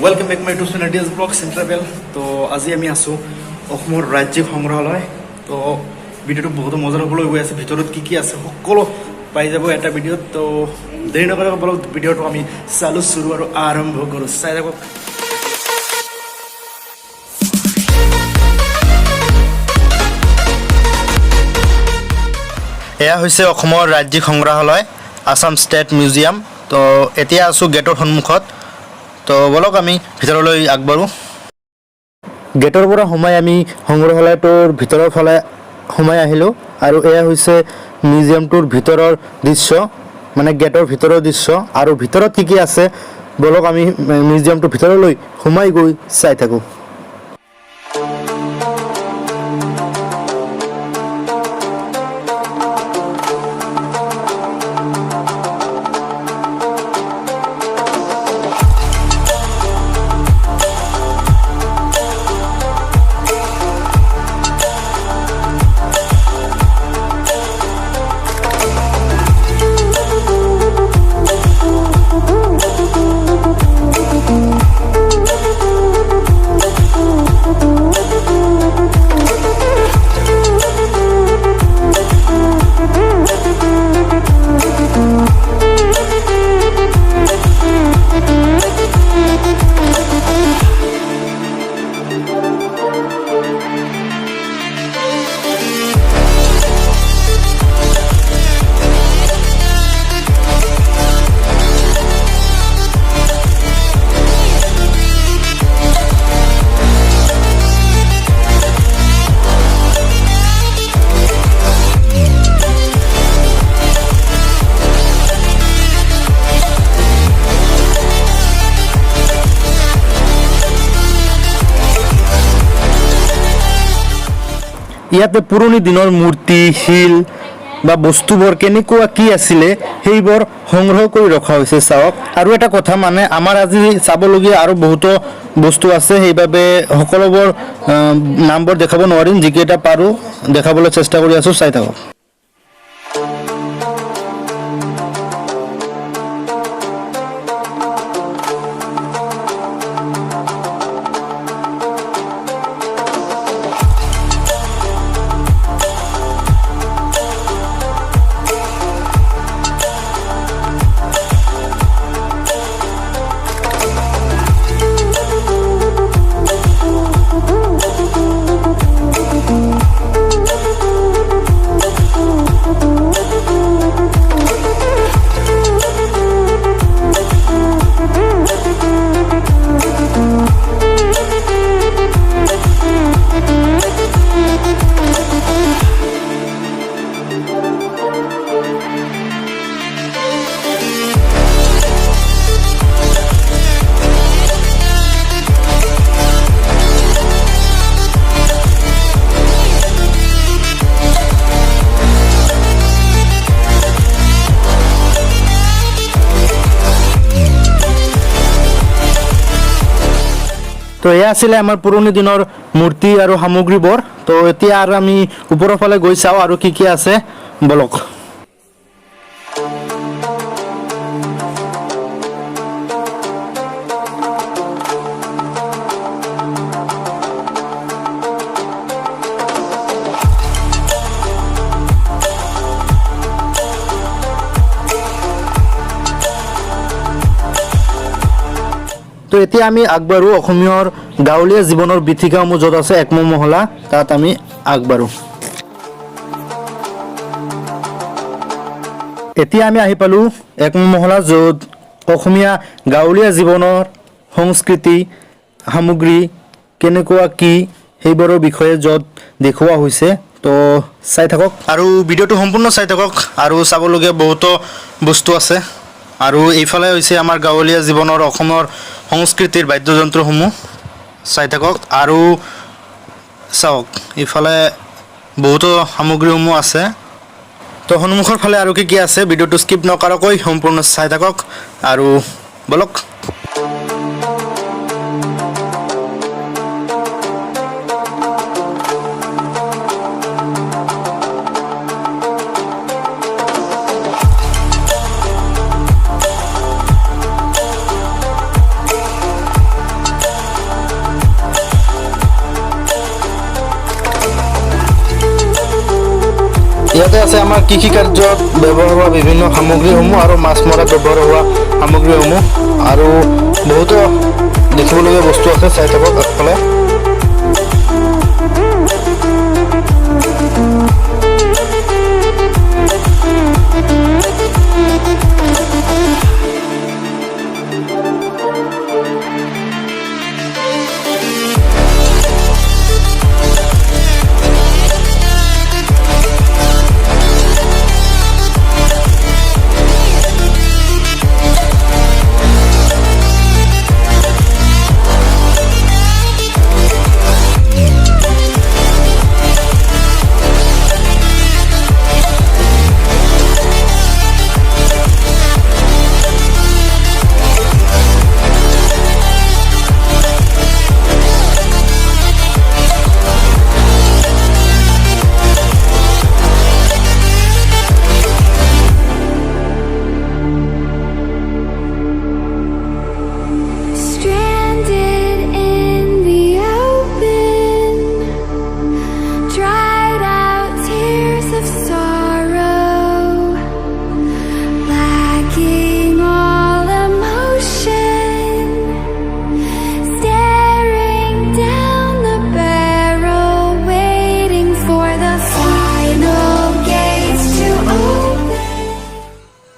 Welcome back my YouTube channel Vlogs and Travel. তো আজি আমি আছো অসমৰ ৰাজ্যিক সংগ্ৰহালয়। তো ভিডিওটো বহুত মজাৰ হ'বলৈ গৈ আছে, ভিতৰত কি কি আছে সকলো পাই যাব এটা ভিডিঅ'ত। তো দেৰি নকৰি বলক ভিডিঅ'টো আমি চালু শুৰু আৰু আৰম্ভ কৰোঁ। চাই থাকক। এয়া হৈছে অসমৰ ৰাজ্যিক সংগ্ৰহালয় আসাম ষ্টেট মিউজিয়াম। তো এতিয়া আছো গেটৰ সন্মুখত। তো বলক আমি ভিতৰলৈ আগবাঢ়ো। গেটৰ পৰা সোমাই আমি সংগ্ৰহালয়টোৰ ভিতৰৰ ফালে সোমাই আহিলোঁ আৰু এয়া হৈছে মিউজিয়ামটোৰ ভিতৰৰ দৃশ্য, মানে গেটৰ ভিতৰৰ দৃশ্য। আৰু ভিতৰত কি কি আছে বলক আমি মিউজিয়ামটোৰ ভিতৰলৈ সোমাই গৈ চাই থাকোঁ। ইয়াতে পুৰণি দিনৰ মূৰ্তি, শিল বা বস্তুবোৰ কেনেকুৱা কি আছিলে সেইবোৰ সংগ্ৰহ কৰি ৰখা হৈছে। চাওক, আৰু এটা কথা মানে আমাৰ আজি চাবলগীয়া আৰু বহুতো বস্তু আছে, সেইবাবে সকলোবোৰ নামবোৰ দেখাব নোৱাৰিম, যিকেইটা পাৰোঁ দেখাবলৈ চেষ্টা কৰি আছোঁ। চাই থাকক। তো এয়া আছিলে আমাৰ পুৰণি দিনৰ মূৰ্তি আৰু সামগ্ৰীবোৰ। তো এতিয়া আৰু আমি ওপৰৰ ফালে গৈ চাওঁ আৰু কি কি আছে বলক। তো এতিয়া আমি আগবাঢ়ো অসমীয়াৰ গাঁৱলীয়া জীৱনৰ বিথীকাসমূহ য'ত আছে ১ নং মহলা, তাত আমি আগবাঢ়ো। এতিয়া আমি আহি পালোঁ ১ নং মহলা, য'ত অসমীয়া গাঁৱলীয়া জীৱনৰ সংস্কৃতি সামগ্ৰী কেনেকুৱা কি সেইবোৰৰ বিষয়ে য'ত দেখুওৱা হৈছে। তো চাই থাকক আৰু ভিডিঅ'টো সম্পূৰ্ণ চাই থাকক, আৰু চাবলগীয়া বহুতো বস্তু আছে। আৰু এইফালে হৈছে আমাৰ গাঁৱলীয়া জীৱনৰ অসমৰ সংস্কৃতিৰ বাদ্যযন্ত্ৰসমূহ। চাই থাকক আৰু চাওক, ইফালে বহুতো সামগ্ৰীসমূহ আছে। তো সন্মুখৰ ফালে আৰু কি কি আছে ভিডিঅ'টো স্কিপ নকৰাকৈ সম্পূৰ্ণ চাই থাকক আৰু বলক। ইয়াতে আছে আমাৰ কৃষি কাৰ্যত ব্যৱহাৰ হোৱা বিভিন্ন সামগ্ৰীসমূহ আৰু মাছ মৰাত ব্যৱহাৰ হোৱা সামগ্ৰীসমূহ আৰু বহুতো দেখিবলগীয়া বস্তু আছে। চাই থাকক আগফালে।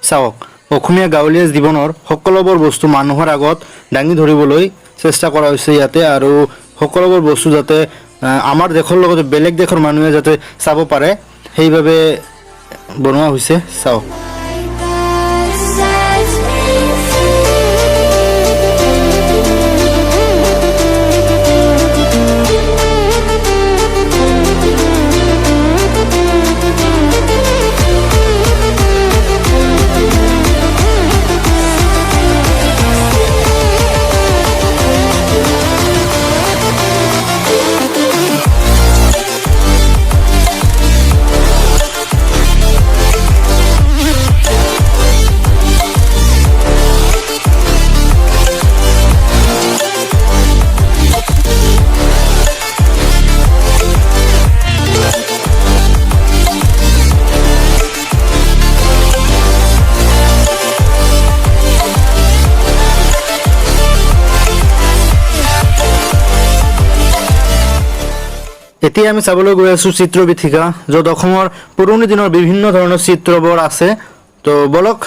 চাওক, অসমীয়া গাঁৱলীয়া জীৱনৰ সকলোবোৰ বস্তু মানুহৰ আগত দাঙি ধৰিবলৈ চেষ্টা কৰা হৈছে ইয়াতে, আৰু সকলোবোৰ বস্তু যাতে আমাৰ দেশৰ লগতে বেলেগ দেশৰ মানুহে যাতে চাব পাৰে সেইভাৱে বনোৱা হৈছে। চাওক। এতিয়া আমি চাবলৈ গৈ আছোঁ চিত্ৰপীঠিকা, য'ত অসমৰ পুৰণি দিনৰ বিভিন্ন ধৰণৰ চিত্ৰবোৰ আছে। তো বলক।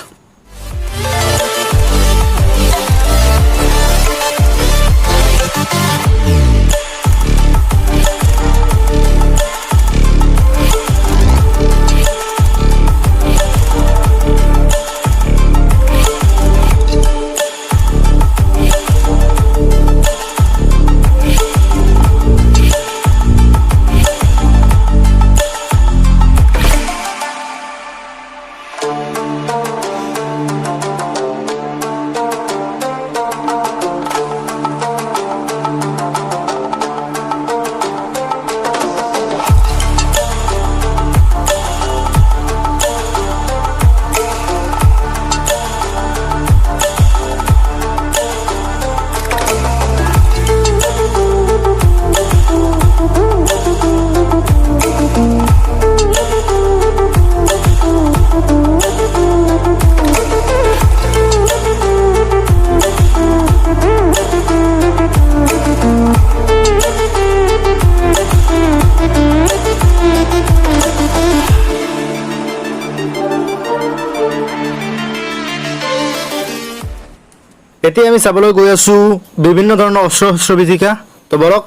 এতিয়া আমি চাবলৈ গৈ আছোঁ বিভিন্ন ধৰণৰ অস্ত্ৰ শস্ত্ৰ বিধিকা। তো বলক।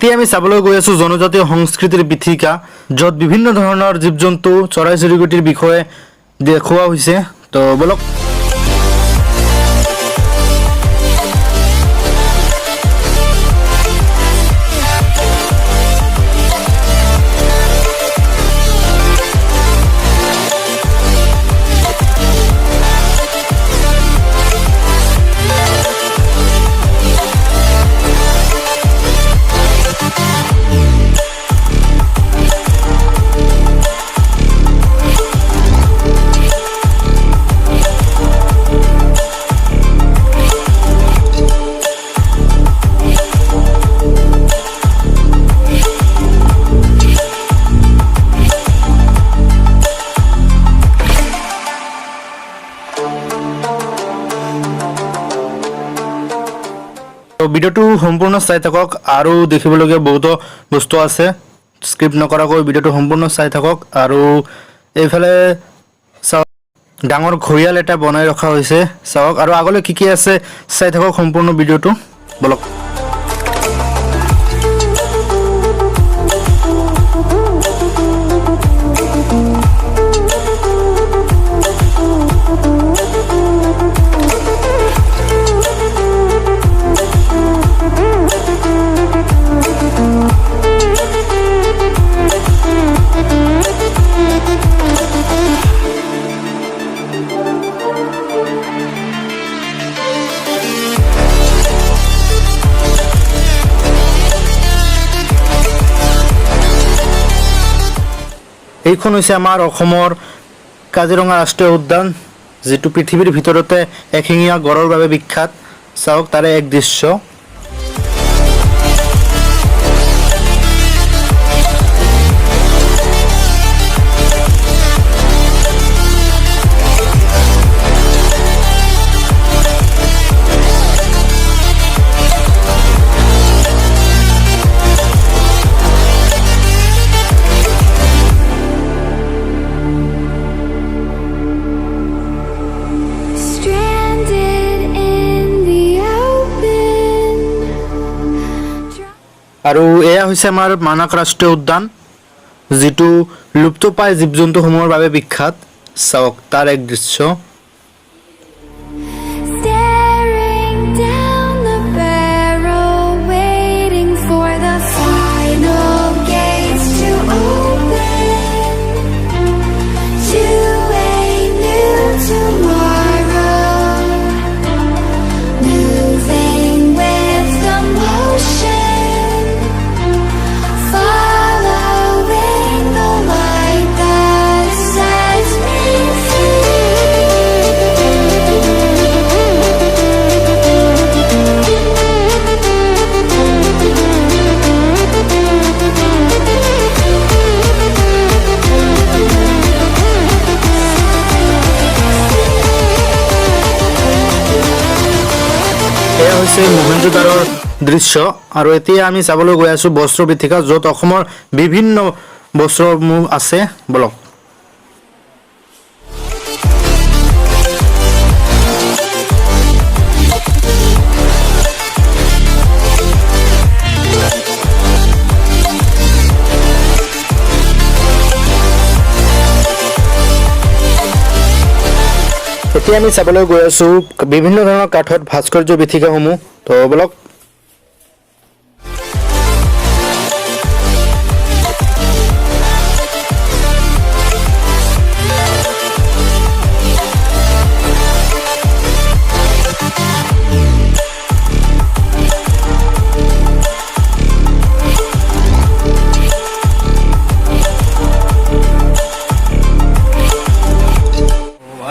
এতিয়া আমি চাবলৈ গৈ আছোঁ জনজাতীয় সংস্কৃতিৰ পীঠিকা, য'ত বিভিন্ন ধৰণৰ জীৱ জন্তু চৰাই চিৰিকটিৰ বিষয়ে দেখুওৱা হৈছে। তো বলক ভিডিঅ'টো সম্পূৰ্ণ চাই থাকক আৰু দেখিবলগীয়া বহুতো বস্তু আছে। স্ক্ৰিপ্ট নকৰাকৈ ভিডিঅ'টো সম্পূৰ্ণ চাই থাকক। আৰু এইফালে চাওক ডাঙৰ ঘৰিয়াল এটা বনাই ৰখা হৈছে, চাওক। আৰু আগলৈ কি কি আছে চাই থাকক সম্পূৰ্ণ ভিডিঅ'টো, বলক। এইখন হৈছে আমাৰ অসমৰ কাজিৰঙা ৰাষ্ট্ৰীয় উদ্যান, যিটো পৃথিৱীৰ ভিতৰতে এশিঙীয়া গড়ৰ বাবে বিখ্যাত। চাওক তাৰে এক দৃশ্য। আৰু এয়া হৈছে আমাৰ মানাহ ৰাষ্ট্ৰীয় উদ্যান, যিটো লুপ্তপ্ৰায় জীৱ জন্তুসমূহৰ বাবে বিখ্যাত। চাওক তাৰ এক দৃশ্য। এয়া হৈছে মহেঞ্জোদাৰোৰ দৃশ্য। আৰু এতিয়া আমি চাবলৈ গৈ আছোঁ বস্ত্ৰ পীঠিকা, য'ত অসমৰ বিভিন্ন বস্ত্ৰসমূহ আছে, বলক। এতিয়া আমি চাবলৈ গৈ আছোঁ বিভিন্ন ধৰণৰ কাঠত ভাস্কৰ্য পীঠিকাসমূহ, তো বলক।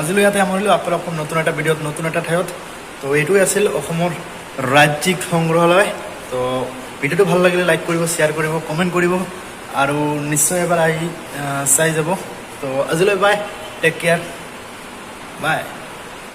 আজিলৈ ইয়াতে সামৰিলোঁ। আকৌ অসম নতুন এটা ভিডিঅ'ত নতুন এটা ঠাইত। তো এইটোৱে আছিল অসমৰ ৰাজ্যিক সংগ্ৰহালয়। তো ভিডিঅ'টো ভাল লাগিলে লাইক কৰিব, শ্বেয়াৰ কৰিব, কমেণ্ট কৰিব আৰু নিশ্চয় এবাৰ আহি চাই যাব। তো আজিলৈ বাই, টেক কেয়াৰ, বাই।